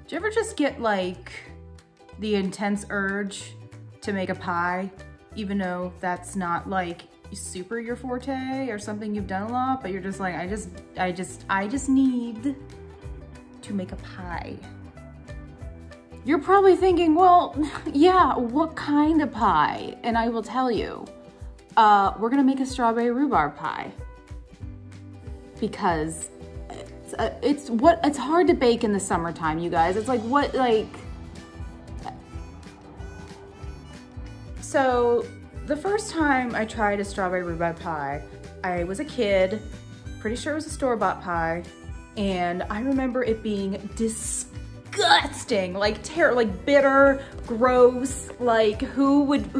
Do you ever just get like the intense urge to make a pie, even though that's not like super your forte or something you've done a lot, but you're just like, I just need to make a pie? You're probably thinking, well, yeah, what kind of pie? And I will tell you, we're gonna make a strawberry rhubarb pie because it's hard to bake in the summertime, you guys. It's like, so the first time I tried a strawberry rhubarb pie, I was a kid, pretty sure it was a store-bought pie, and I remember it being disgusting, like bitter, gross. Like who would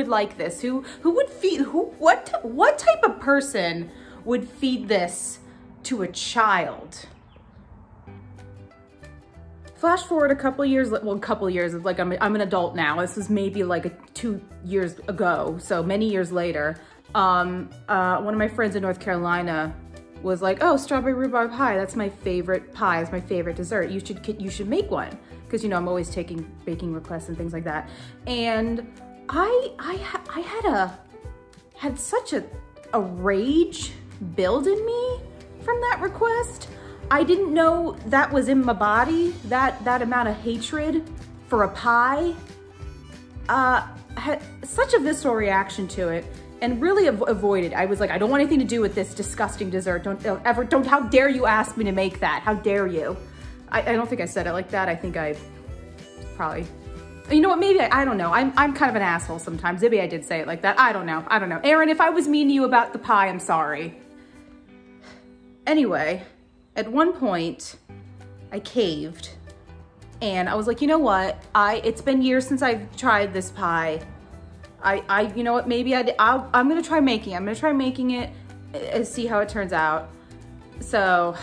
like this? What type of person would feed this to a child? Flash forward a couple years, well, a couple years, like I'm an adult now. This was maybe like 2 years ago, so many years later. One of my friends in North Carolina was like, oh, strawberry rhubarb pie, that's my favorite pie, it's my favorite dessert. You should make one. Because, you know, I'm always taking baking requests and things like that. And I had such a rage build in me from that request. I didn't know that was in my body, that amount of hatred for a pie. Had such a visceral reaction to it and really avoided. I was like, I don't want anything to do with this disgusting dessert. Don't, how dare you ask me to make that? How dare you? I don't think I said it like that. I think I probably, you know what, maybe, I don't know. I'm kind of an asshole sometimes. Maybe I did say it like that. I don't know. Erin, if I was mean to you about the pie, I'm sorry. Anyway, at one point, I caved and I was like, you know what? It's been years since I've tried this pie. You know what? Maybe I'm gonna try making it. I'm gonna try making it and see how it turns out. So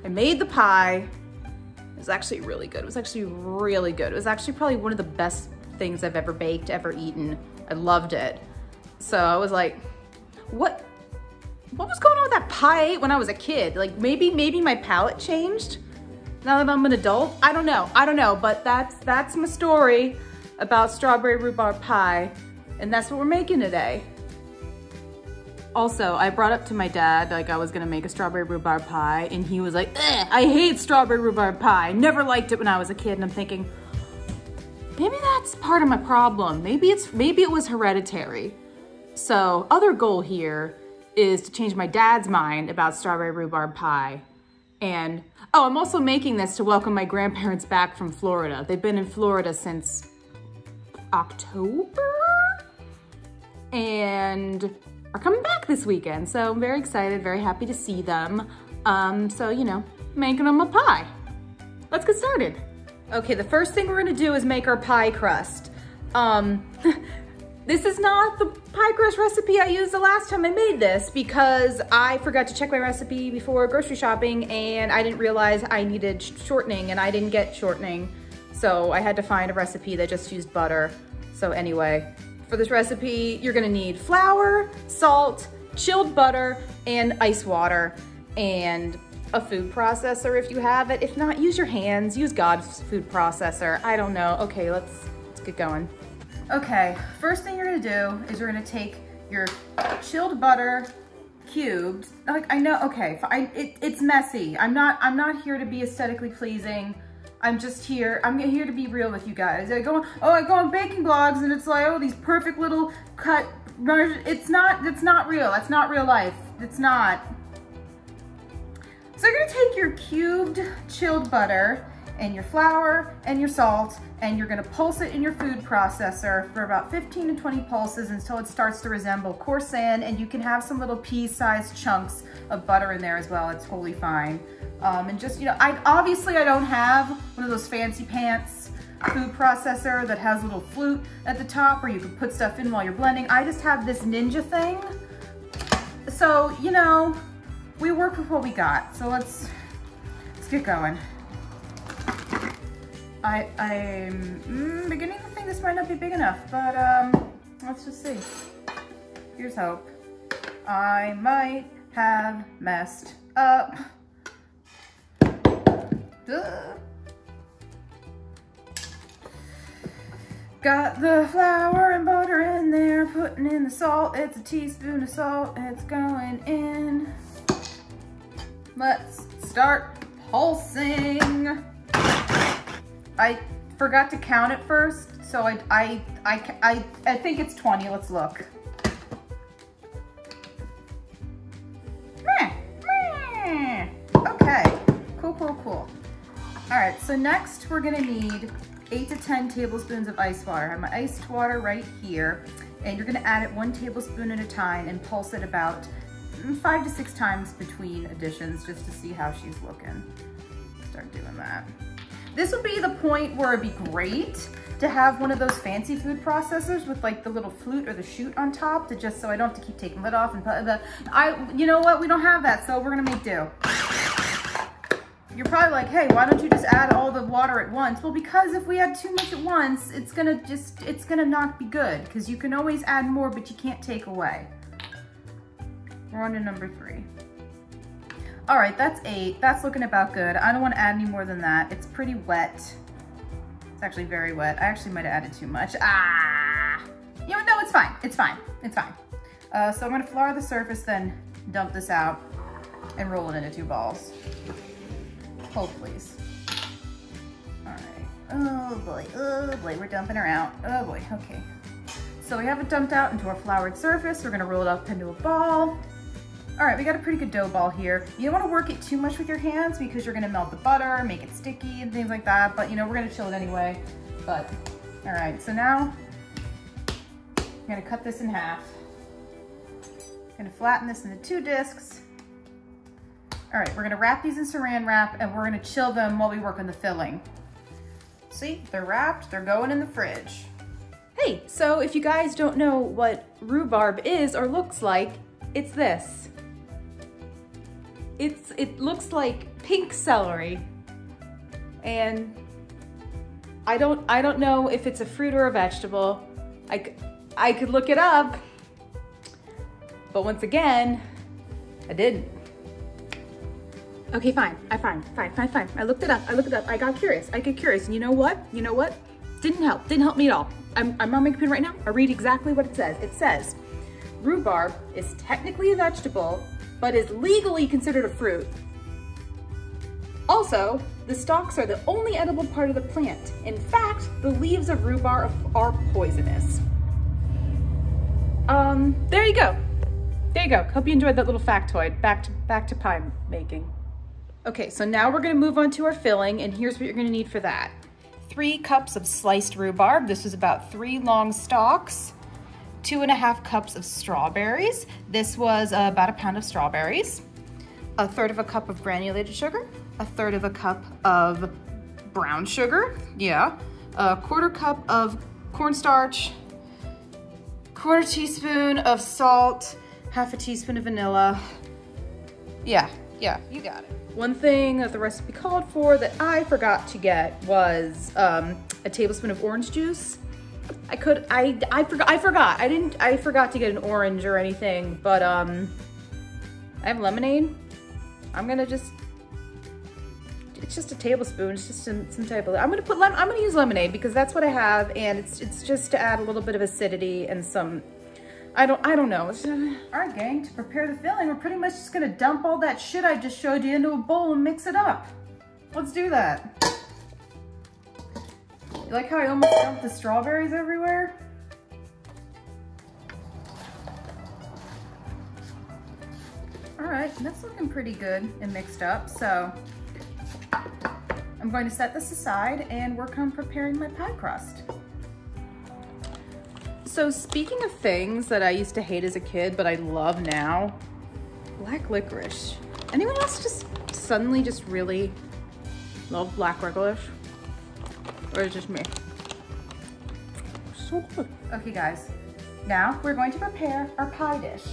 I made the pie. It was actually really good. It was actually really good. It was actually probably one of the best things I've ever baked, ever eaten. I loved it. So I was like, what was going on with that pie I ate when I was a kid? Like maybe my palate changed now that I'm an adult. I don't know, but that's my story about strawberry rhubarb pie, and that's what we're making today. Also, I brought up to my dad, like I was gonna make a strawberry rhubarb pie, and he was like, I hate strawberry rhubarb pie. Never liked it when I was a kid, and I'm thinking, maybe that's part of my problem. Maybe it was hereditary. So, other goal here is to change my dad's mind about strawberry rhubarb pie. And, oh, I'm also making this to welcome my grandparents back from Florida. They've been in Florida since October and are coming back this weekend. So I'm very excited, very happy to see them. So, you know, making them a pie. Let's get started. Okay, the first thing we're gonna do is make our pie crust. This is not the pie crust recipe I used the last time I made this because I forgot to check my recipe before grocery shopping and I didn't realize I needed shortening and I didn't get shortening. So I had to find a recipe that just used butter. So anyway, for this recipe, you're gonna need flour, salt, chilled butter, and ice water, and a food processor if you have it. If not, use your hands, use God's food processor. I don't know. Okay, let's get going. Okay, first thing you're gonna do is you're gonna take your chilled butter cubed. Like I know, okay, it's messy. I'm not here to be aesthetically pleasing. I'm here to be real with you guys. I go on baking blogs and it's like, oh, these perfect little cut. That's not real. That's not real life. It's not. So you're gonna take your cubed chilled butter and your flour and your salt, and you're gonna pulse it in your food processor for about 15 to 20 pulses until it starts to resemble coarse sand, and you can have some little pea-sized chunks of butter in there as well. It's totally fine. And just, you know, obviously I don't have one of those fancy pants food processor that has a little flute at the top where you can put stuff in while you're blending. I just have this Ninja thing. So, you know, we work with what we got. So let's get going. I'm beginning to think this might not be big enough, but let's just see. Here's hope. I might have messed up. Duh. Got the flour and butter in there, putting in the salt. It's a teaspoon of salt, it's going in. Let's start pulsing. I forgot to count it first, so I think it's 20, let's look. Okay, cool. All right, so next we're gonna need 8 to 10 tablespoons of ice water. I have my iced water right here, and you're gonna add it 1 tablespoon at a time and pulse it about 5 to 6 times between additions just to see how she's looking. Start doing that. This would be the point where it'd be great to have one of those fancy food processors with like the little flute or the chute on top to just so I don't have to keep taking lid off and put the, you know what, we don't have that, so we're gonna make do. You're probably like, hey, why don't you just add all the water at once? Well, because if we add too much at once, it's gonna not be good, because you can always add more, but you can't take away. We're on to number 3. All right, that's 8. That's looking about good. I don't want to add any more than that. It's pretty wet. It's actually very wet. I actually might have added too much. You know what? No, it's fine. It's fine. It's fine. So I'm going to flour the surface, then dump this out and roll it into 2 balls. Hold, please. All right. Oh boy, we're dumping her out. Oh boy, okay. So we have it dumped out into our floured surface. We're gonna roll it up into a ball. All right, we got a pretty good dough ball here. You don't wanna work it too much with your hands because you're gonna melt the butter, make it sticky and things like that, but you know, we're gonna chill it anyway. But, all right, so now I'm gonna cut this in half. Gonna flatten this into 2 discs. All right, we're gonna wrap these in saran wrap and we're gonna chill them while we work on the filling. See, they're wrapped, they're going in the fridge. Hey, so if you guys don't know what rhubarb is or looks like, it's this. It looks like pink celery. And I don't know if it's a fruit or a vegetable. I could look it up, but once again, I didn't. Okay, fine. I looked it up. I got curious. I get curious. And you know what? Didn't help me at all. I'm on my computer right now. I read exactly what it says. It says, rhubarb is technically a vegetable, but is legally considered a fruit. Also, the stalks are the only edible part of the plant. In fact, the leaves of rhubarb are poisonous. There you go. Hope you enjoyed that little factoid. Back to pie making. Okay, so now we're gonna move on to our filling, and here's what you're gonna need for that. 3 cups of sliced rhubarb. This was about 3 long stalks. 2½ cups of strawberries. This was about 1 pound of strawberries. 1/3 cup of granulated sugar. 1/3 cup of brown sugar. Yeah. 1/4 cup of cornstarch. 1/4 teaspoon of salt. 1/2 teaspoon of vanilla. Yeah, you got it. One thing that the recipe called for that I forgot to get was a tablespoon of orange juice. I forgot. I forgot to get an orange or anything, but I have lemonade. I'm gonna it's just a tablespoon. It's just some type of, I'm gonna use lemonade because that's what I have, and it's just to add a little bit of acidity and some, I don't know. All right, gang, to prepare the filling, we're pretty much just gonna dump all that shit I just showed you into a bowl and mix it up. Let's do that. You like how I almost dumped the strawberries everywhere? All right, that's looking pretty good and mixed up. So I'm going to set this aside and work on preparing my pie crust. So speaking of things that I used to hate as a kid, but I love now, black licorice. Anyone else just suddenly just really love black licorice? Or is it just me? So good. Okay guys, now we're going to prepare our pie dish.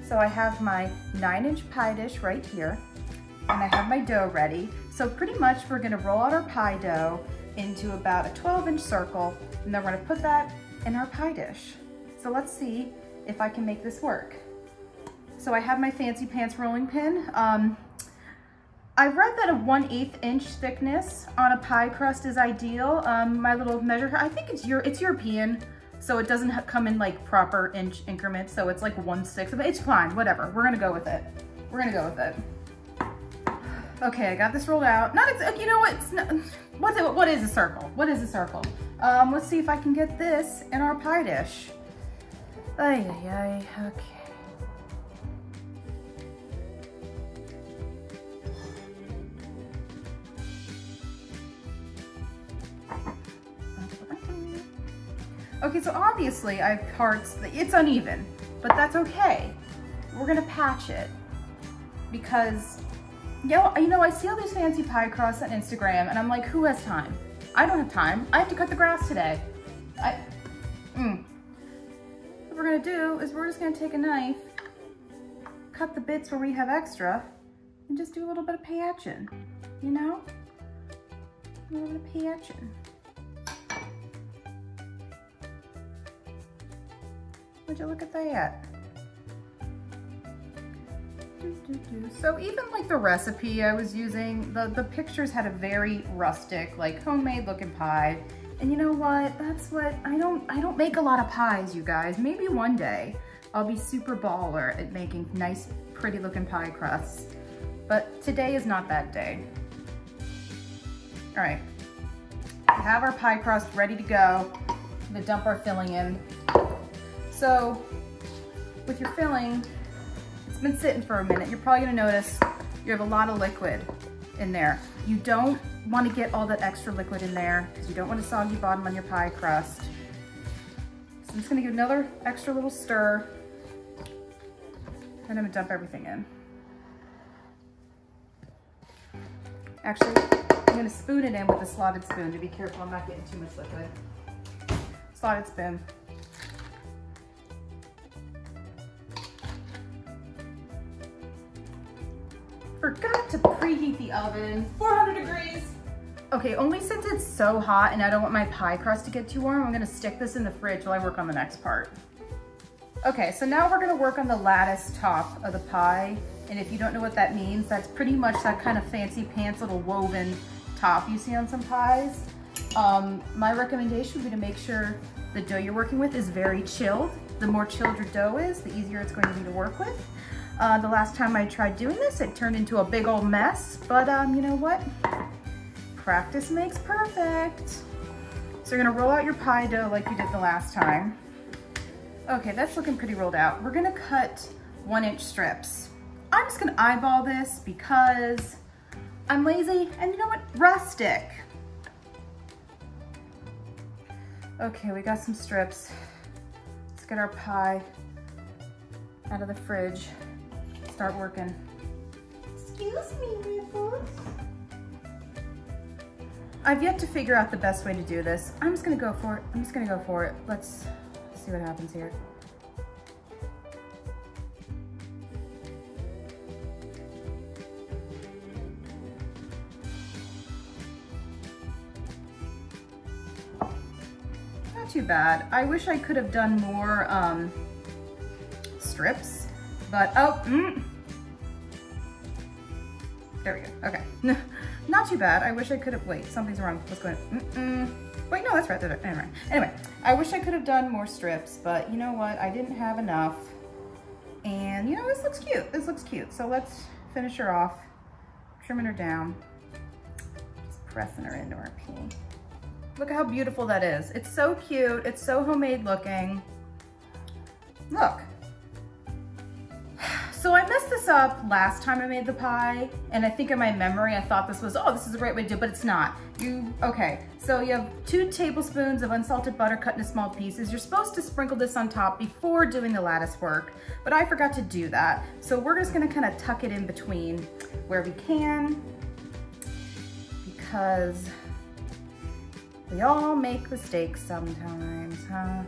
So I have my 9-inch pie dish right here, and I have my dough ready. So pretty much we're gonna roll out our pie dough into about a 12-inch circle, and then we're gonna put that in our pie dish. So let's see if I can make this work. So I have my fancy pants rolling pin. I've read that a 1/8 inch thickness on a pie crust is ideal. My little measure, I think it's European, so it doesn't come in like proper inch increments. So it's like 1/6 of it. It's fine, whatever. We're gonna go with it. We're gonna go with it. Okay, I got this rolled out. You know what? It's not, what is a circle? What is a circle? Let's see if I can get this in our pie dish. Ay, ay, ay, okay. Okay, so obviously I have parts, it's uneven, but that's okay. We're gonna patch it because, you know, I see all these fancy pie crusts on Instagram and I'm like, who has time? I don't have time. I have to cut the grass today. What we're gonna do is we're just gonna take a knife, cut the bits where we have extra, and just do a little bit of patching, you know? A little bit of patching. Would you look at that? So even like the recipe I was using, the pictures had a very rustic, like homemade looking pie. And you know what? That's what, I don't make a lot of pies, you guys. Maybe one day I'll be super baller at making nice, pretty looking pie crusts. But today is not that day. All right, we have our pie crust ready to go. I'm gonna dump our filling in. So with your filling, it's been sitting for a minute. You're probably gonna notice you have a lot of liquid in there. You don't wanna get all that extra liquid in there because you don't want a soggy bottom on your pie crust. So I'm just gonna give another extra little stir and I'm gonna dump everything in. Actually, I'm gonna spoon it in with a slotted spoon to be careful I'm not getting too much liquid. Slotted spoon. Forgot to preheat the oven, 400 degrees. Okay, only since it's so hot and I don't want my pie crust to get too warm, I'm gonna stick this in the fridge while I work on the next part. Okay, so now we're gonna work on the lattice top of the pie. And if you don't know what that means, that's pretty much that kind of fancy pants little woven top you see on some pies. My recommendation would be to make sure the dough you're working with is very chilled. The more chilled your dough is, the easier it's going to be to work with. The last time I tried doing this, it turned into a big old mess, but you know what? Practice makes perfect. So you're gonna roll out your pie dough like you did the last time. Okay, that's looking pretty rolled out. We're gonna cut 1-inch strips. I'm just gonna eyeball this because I'm lazy and you know what? Rustic. Okay, we got some strips. Let's get our pie out of the fridge. Start working. Excuse me, Ripples. I've yet to figure out the best way to do this. I'm just gonna go for it. Let's see what happens here. Not too bad. I wish I could have done more strips, but there we go. Okay. Not too bad. I wish I could have, wait, something's wrong. What's going on? Wait, no, that's right. Anyway, I wish I could have done more strips, but you know what? I didn't have enough. And you know, this looks cute. This looks cute. So let's finish her off, trimming her down, just pressing her into our pea. Look at how beautiful that is. It's so cute. It's so homemade looking. Look. So I messed this up last time I made the pie, and I think in my memory I thought this was, oh, this is a great way to do it, but it's not. Okay, so you have 2 tablespoons of unsalted butter cut into small pieces. You're supposed to sprinkle this on top before doing the lattice work, but I forgot to do that. So we're just gonna kind of tuck it in between where we can, because we all make mistakes sometimes, huh?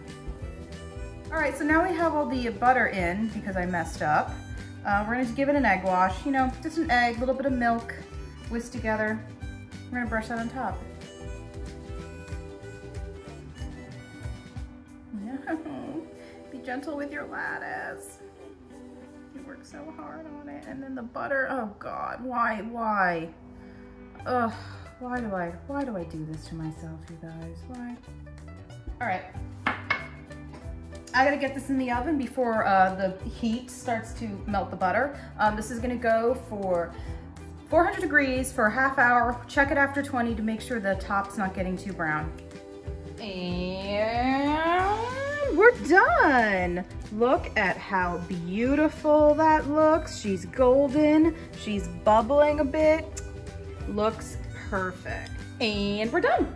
All right, so now we have all the butter in because I messed up. We're gonna give it an egg wash, you know, just an egg, a little bit of milk, whisked together. We're gonna brush that on top. No, be gentle with your lattice. worked so hard on it. And then the butter, oh God, why? Ugh, why do I do this to myself, you guys? Why? All right. I gotta get this in the oven before the heat starts to melt the butter. This is gonna go for 400 degrees for a half hour. Check it after 20 to make sure the top's not getting too brown. And we're done. Look at how beautiful that looks. She's golden, she's bubbling a bit. Looks perfect. And we're done.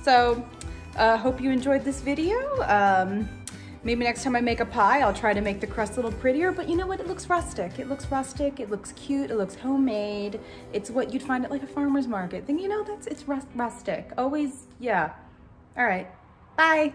So, hope you enjoyed this video. Maybe next time I make a pie, I'll try to make the crust a little prettier, but you know what? It looks rustic. It looks rustic, it looks cute, it looks homemade. It's what you'd find at like a farmer's market. Then you know, it's rustic. Always, yeah. All right, bye.